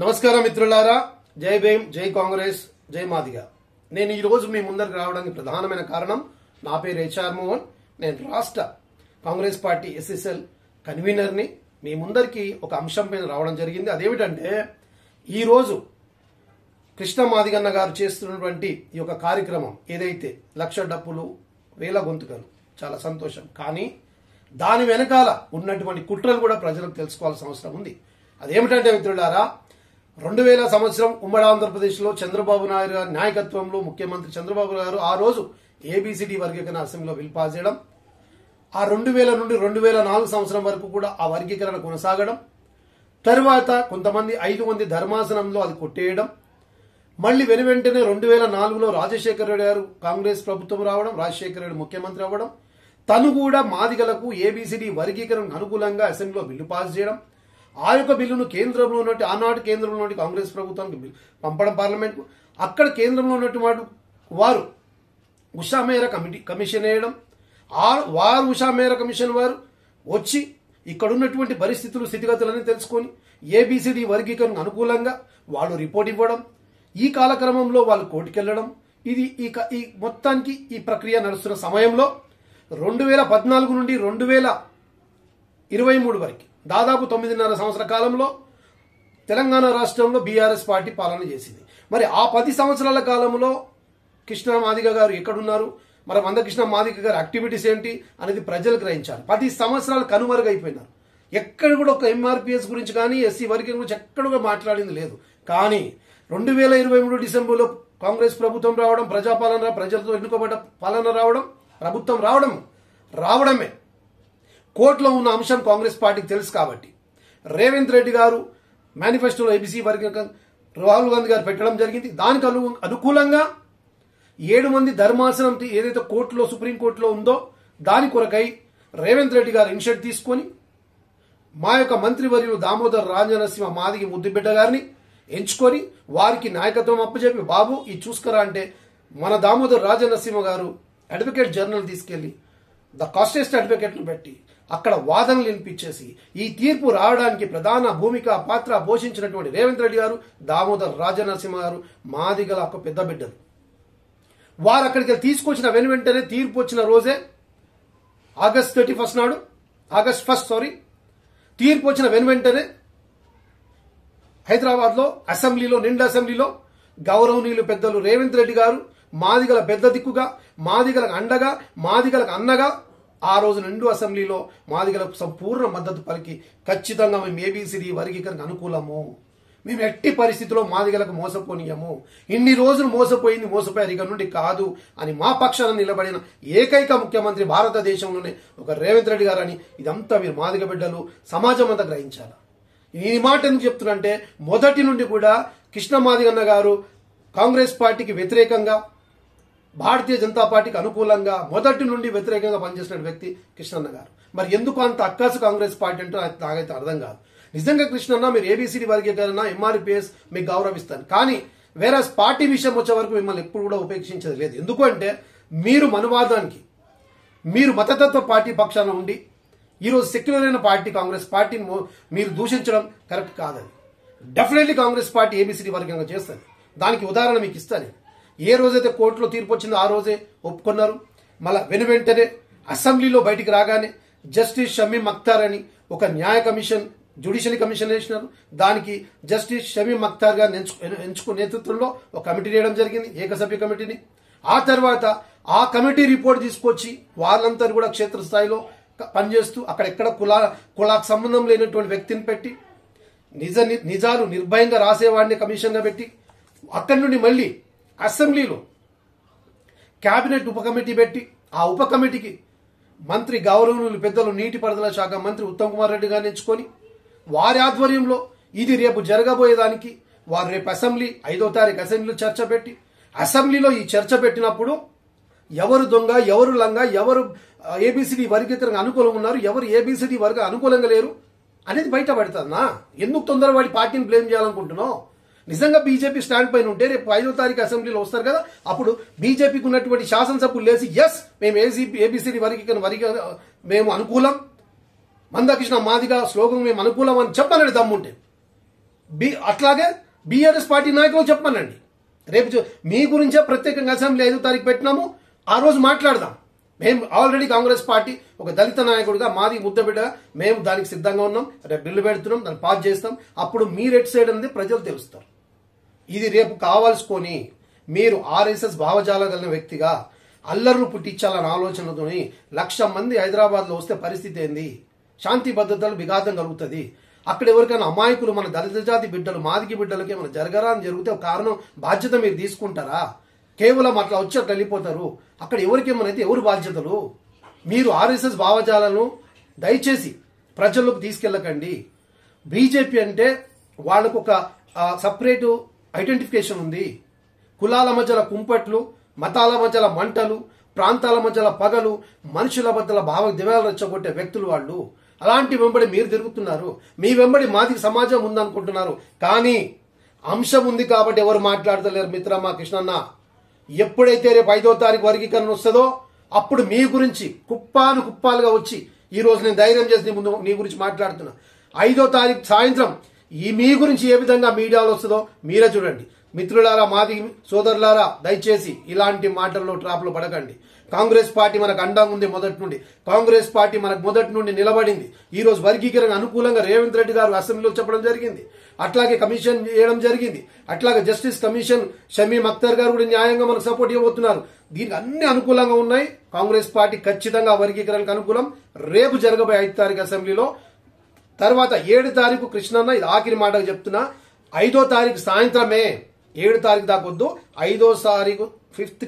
నమస్కారం మిత్రులారా, జై భీమ్, జై కాంగ్రెస్, జై మాదిగ. నేను ఈ రోజు మీ ముందరికి రావడానికి ప్రధానమైన కారణం, నా పేరు హెచ్ఆర్ మోహన్. నేను రాష్ట్ర కాంగ్రెస్ పార్టీ ఎస్ఎస్ఎల్ కన్వీనర్ని. మీ ముందరికి ఒక అంశం పైన రావడం జరిగింది. అదేమిటంటే, ఈ రోజు కృష్ణ మాదిగన్న గారు చేస్తున్నటువంటి ఈ యొక్క కార్యక్రమం ఏదైతే 1,00,000 డప్పులు 1,000 గొంతుకలు, చాలా సంతోషం. కానీ దాని వెనకాల ఉన్నటువంటి కుట్రలు కూడా ప్రజలకు తెలుసుకోవాల్సిన అవసరం ఉంది. అదేమిటంటే మిత్రులారా, 2000 సంవత్సరం ఉమ్మడి ఆంధ్రప్రదేశ్లో చంద్రబాబు నాయుడు గారి నాయకత్వంలో ముఖ్యమంత్రి చంద్రబాబు గారు ఆ రోజు ఏబిసిడి వర్గీకరణ అసెంబ్లీలో బిల్ పాస్ చేయడం, ఆ 2000 నుండి 2004 సంవత్సరం వరకు కూడా ఆ వర్గీకరణ కొనసాగడం, తరువాత కొంతమంది 5 మంది ధర్మాసనంలో అది కొట్టేయడం, మళ్ళీ వెనువెంటనే 2004లో రాజశేఖర రెడ్డి గారు కాంగ్రెస్ ప్రభుత్వం రావడం, రాజశేఖర రెడ్డి ముఖ్యమంత్రి అవ్వడం, తను కూడా మాదిగలకు ఏబిసిడి వర్గీకరణకు అనుకూలంగా అసెంబ్లీలో బిల్లు పాస్ చేయడం, ఆ యొక్క బిల్లును కేంద్రంలో ఉన్నట్టు ఆనాటి కేంద్రంలో ఉన్నట్టు కాంగ్రెస్ ప్రభుత్వానికి పంపడం పార్లమెంట్కు. అక్కడ కేంద్రంలో ఉన్నటువంటి వారు ఉషా మేరా కమిషన్ వేయడం, వారు ఉషా మేరా కమిషన్ వారు వచ్చి ఇక్కడ ఉన్నటువంటి పరిస్థితులు స్థితిగతులన్నీ తెలుసుకొని ఏబిసిడి వర్గీకరణకు అనుకూలంగా వాళ్ళు రిపోర్ట్ ఇవ్వడం, ఈ కాలక్రమంలో వాళ్ళు కోర్టుకెళ్లడం, ఇది ఈ మొత్తానికి ఈ ప్రక్రియ నడుస్తున్న సమయంలో 2014 నుండి 2023 వరకు దాదాపు 9.5 సంవత్సర కాలంలో తెలంగాణ రాష్ట్రంలో బీఆర్ఎస్ పార్టీ పాలన చేసింది. మరి ఆ 10 సంవత్సరాల కాలంలో కృష్ణ మాదిగ గారు ఎక్కడున్నారు, మరి మందకృష్ణ మాదిగ గారి యాక్టివిటీస్ ఏంటి అనేది ప్రజలు గ్రహించాలి. 10 సంవత్సరాలు కనుమరుగైపోయినారు. ఎక్కడ కూడా ఒక ఎంఆర్పిఎస్ గురించి కానీ ఎస్సీ వర్గీకరణ గురించి ఎక్కడ కూడా మాట్లాడింది లేదు. కానీ 2023 డిసెంబర్లో కాంగ్రెస్ ప్రభుత్వం రావడం, ప్రజాపాలన, ప్రజలతో ఎన్నుకోబడ్డ పాలన రావడం, ప్రభుత్వం రావడమే కోర్టులో ఉన్న అంశం కాంగ్రెస్ పార్టీకి తెలుసు. కాబట్టి రేవంత్ రెడ్డి గారు మేనిఫెస్టోలో ఏబీసీ వర్గీకరణ రాహుల్ గాంధీ గారు పెట్టడం జరిగింది. దానికి అనుకూలంగా 7 మంది ధర్మాసనం ఏదైతే కోర్టులో సుప్రీంకోర్టులో ఉందో దాని కొరకై రేవంత్ రెడ్డి గారు ఇనిషియేటివ్ తీసుకొని మా యొక్క మంత్రివర్యులు దామోదర్ రాజనరసింహ మాదిగి ముద్దుబిడ్డ గారిని ఎంచుకొని వారికి నాయకత్వం అప్పచెప్పి, బాబు ఇది చూసుకురా అంటే మన దామోదర్ రాజనరసింహ గారు అడ్వకేట్ జనరల్ తీసుకెళ్లి ద కాస్టెస్ట్ అడ్వకేట్ను పెట్టి అక్కడ వాదనలు వినిపించేసి ఈ తీర్పు రావడానికి ప్రధాన భూమిక పాత్ర పోషించినటువంటి రేవంత్ రెడ్డి గారు, దామోదర్ రాజనరసింహ గారు మాదిగల ఒక పెద్ద బిడ్డలు. వారు అక్కడికి తీసుకొచ్చిన వెంటనే తీర్పు వచ్చిన రోజే ఆగస్ట్ 1 తీర్పు వచ్చిన వెంటనే హైదరాబాద్లో అసెంబ్లీలో నిండు అసెంబ్లీలో గౌరవనీయులు పెద్దలు రేవంత్ రెడ్డి గారు మాదిగల పెద్ద దిక్కుగా, మాదిగలకు అండగా, మాదిగలకు అన్నగా ఆ రోజు నిండు అసెంబ్లీలో మాదిగలకు సంపూర్ణ మద్దతు పలికి ఖచ్చితంగా మేము ఏబిసిడి వర్గీకరణకు అనుకూలము, మేము ఎట్టి పరిస్థితిలో మాదిగలకు మోసపోనీయము, ఇన్ని రోజులు మోసపోయారు ఇక నుండి కాదు అని మా పక్షాన నిలబడిన ఏకైక ముఖ్యమంత్రి భారతదేశంలోనే ఒక రేవంత్ రెడ్డి గారు అని ఇదంతా మీరు మాదిగ బిడ్డలు సమాజం అంతా గ్రహించాలి. ఈ మాట ఎందుకు చెప్తున్నంటే, మొదటి నుండి కూడా కృష్ణ మాదిగన్న గారు కాంగ్రెస్ పార్టీకి వ్యతిరేకంగా, భారతీయ జనతా పార్టీకి అనుకూలంగా మొదటి నుండి వ్యతిరేకంగా పనిచేసిన వ్యక్తి కృష్ణన్న గారు. మరి ఎందుకు అంత అక్కాసు కాంగ్రెస్ పార్టీ అంటే నాకైతే అర్థం కాదు. నిజంగా కృష్ణన్న మీరు ఏబిసిడి వర్గీకరణ, ఎంఆర్పిఎస్ మీకు గౌరవిస్తాను, కానీ వేరే పార్టీ విషయం వచ్చే వరకు మిమ్మల్ని ఎప్పుడు కూడా ఉపేక్షించేది లేదు. ఎందుకంటే మీరు మనువాదానికి, మీరు మతతత్వ పార్టీ పక్షాన ఉండి ఈరోజు సెక్యులర్ అయిన పార్టీ కాంగ్రెస్ పార్టీని మీరు దూషించడం కరెక్ట్ కాదని. డెఫినెట్లీ కాంగ్రెస్ పార్టీ ఏబిసిడి వర్గంగా చేస్తుంది. దానికి ఉదాహరణ మీకు ఇస్తాను. ఏ రోజైతే కోర్టులో తీర్పు వచ్చిందో ఆ రోజే ఒప్పుకున్నారు. మళ్ళా వెంటనే అసెంబ్లీలో బయటికి రాగానే జస్టిస్ షమీమ్ అఖ్తార్ అని ఒక న్యాయ కమిషన్, జ్యుడిషియల్ కమిషన్ వేసినారు. దానికి జస్టిస్ షమీమ్ అఖ్తార్ గారిని ఎంచుకున్న నేతృత్వంలో ఒక కమిటీ వేయడం జరిగింది, ఏకసభ్య కమిటీని. ఆ తర్వాత ఆ కమిటీ రిపోర్ట్ తీసుకొచ్చి వాళ్ళంతా కూడా క్షేత్రస్థాయిలో పనిచేస్తూ అక్కడెక్కడ కులాకు సంబంధం లేనటువంటి వ్యక్తిని పెట్టి నిజాలు నిర్భయంగా రాసేవాడిని కమిషన్గా పెట్టి అక్కడి నుండి మళ్ళీ అసెంబ్లీలో కేబినెట్ ఉప కమిటీ పెట్టి ఆ ఉప కమిటీకి మంత్రి గౌరవనీయులు పెద్దలు నీటిపారుదల శాఖ మంత్రి ఉత్తమ్ కుమార్ రెడ్డి గారిని ఎంచుకొని వారి ఆధ్వర్యంలో ఇది రేపు జరగబోయేదానికి వారు రేపు అసెంబ్లీ 5వ తారీఖు అసెంబ్లీలో చర్చ పెట్టి, అసెంబ్లీలో ఈ చర్చ పెట్టినప్పుడు ఎవరు దొంగ, ఎవరు లంగ, ఎవరు ఏబిసిడి వర్గీకరణ అనుకూలంగా ఉన్నారు, ఎవరు ఏబిసిడి వర్గ అనుకూలంగా లేరు అనేది బయటపడుతుందా? ఎందుకు తొందరపడి పార్టీని బ్లేమ్ చేయాలనుకుంటున్నావు? నిజంగా బీజేపీ స్టాండ్ పైన ఉంటే రేపు 5వ తారీఖు అసెంబ్లీలో వస్తారు కదా, అప్పుడు బీజేపీకి ఉన్నటువంటి శాసనసభ్యులు లేచి ఎస్ మేము ఏబిసిడి వర్గీకరణ మేము అనుకూలం, మందకృష్ణ మాదిగ స్లోగన్ మేము అనుకూలం అని చెప్పాలని దమ్ముంటే అట్లాగే బీఆర్ఎస్ పార్టీ నాయకులు చెప్పమనండి. రేపు మీ గురించే ప్రత్యేకంగా అసెంబ్లీ 5వ తారీఖు పెట్టినాము, ఆ రోజు మాట్లాడదాం. మేము ఆల్రెడీ కాంగ్రెస్ పార్టీ ఒక దళిత నాయకుడిగా మాది ముద్దబిడ్డగా మేము దానికి సిద్ధంగా ఉన్నాం. రేపు బిల్లు పెడుతున్నాం, దాన్ని పాస్ చేస్తాం. అప్పుడు మీరు ఎటు సైడ్ అనేది ప్రజలు తెలుస్తారు. ఇది రేపు కావాల్సుకొని మీరు ఆర్ఎస్ఎస్ భావజాలం కలిగిన వ్యక్తిగా అల్లర్లు పుట్టించాలన్న ఆలోచనతోని 1,00,000 మంది హైదరాబాద్లో వస్తే పరిస్థితి ఏంది? శాంతి భద్రతలు విఘాతం కలుగుతుంది. అక్కడ ఎవరికైనా అమాయకులు మన దళిత జాతి బిడ్డలు మాదికి బిడ్డలకి ఏమైనా జరగరా అని జరిగితే ఒక కారణం బాధ్యత మీరు తీసుకుంటారా? కేవలం అట్లా వచ్చి అట్లా వెళ్ళిపోతారు. అక్కడ ఎవరికేమైనా ఎవరు బాధ్యతలు? మీరు ఆర్ఎస్ఎస్ భావజాలను దయచేసి ప్రజల్లోకి తీసుకెళ్ళకండి. బీజేపీ అంటే వాళ్ళకు ఒక సపరేటు ఐడెంటిఫికేషన్ ఉంది. కులాల మధ్యల కుంపట్లు, మతాల మధ్యల మంటలు, ప్రాంతాల మధ్యల పగలు, మనుషుల మధ్యల దివాలు రెచ్చగొట్టే వ్యక్తులు వాళ్ళు. అలాంటి వెంబడి మీరు తిరుగుతున్నారు. మీ వెంబడి మాదిక సమాజం ఉందనుకుంటున్నారు. కానీ అంశం ఉంది కాబట్టి ఎవరు మాట్లాడతలేరు మిత్రమా కృష్ణన్న. ఎప్పుడైతే రేపు 5వ తారీఖు వర్గీకరణ వస్తుందో అప్పుడు మీ గురించి కుప్పాలుగా వచ్చి ఈ రోజు నేను ధైర్యం చేసి నీ గురించి మాట్లాడుతున్నా. 5వ తారీఖు సాయంత్రం మీ గురించి ఏ విధంగా మీడియాలో వస్తుందో మీరే చూడండి. మిత్రులారా, మాది సోదరులారా, దయచేసి ఇలాంటి మాటల్లో ట్రాప్లో పడకండి. కాంగ్రెస్ పార్టీ మనకు అండంగా ఉంది మొదటి నుండి. కాంగ్రెస్ పార్టీ మనకు మొదటి నుండి నిలబడింది. ఈ రోజు వర్గీకరణ అనుకూలంగా రేవంత్ రెడ్డి గారు అసెంబ్లీలో చెప్పడం జరిగింది. అట్లాగే కమిషన్ చేయడం జరిగింది. అట్లాగే జస్టిస్ కమిషన్ షమీమ్ అఖ్తర్ గారు కూడా న్యాయంగా మనకు సపోర్ట్ ఇవ్వబోతున్నారు. దీనికి అన్ని అనుకూలంగా ఉన్నాయి. కాంగ్రెస్ పార్టీ ఖచ్చితంగా వర్గీకరణకు అనుకూలం. రేపు జరగబోయే 5వ తారీఖు అసెంబ్లీలో, తర్వాత 7వ తారీఖు కృష్ణన్న, ఇది ఆఖరి మాటగా చెప్తున్నా, 5వ తారీఖు సాయంత్రమే, 7వ తారీఖు దాకొద్దు, 5వ తారీఖు 5th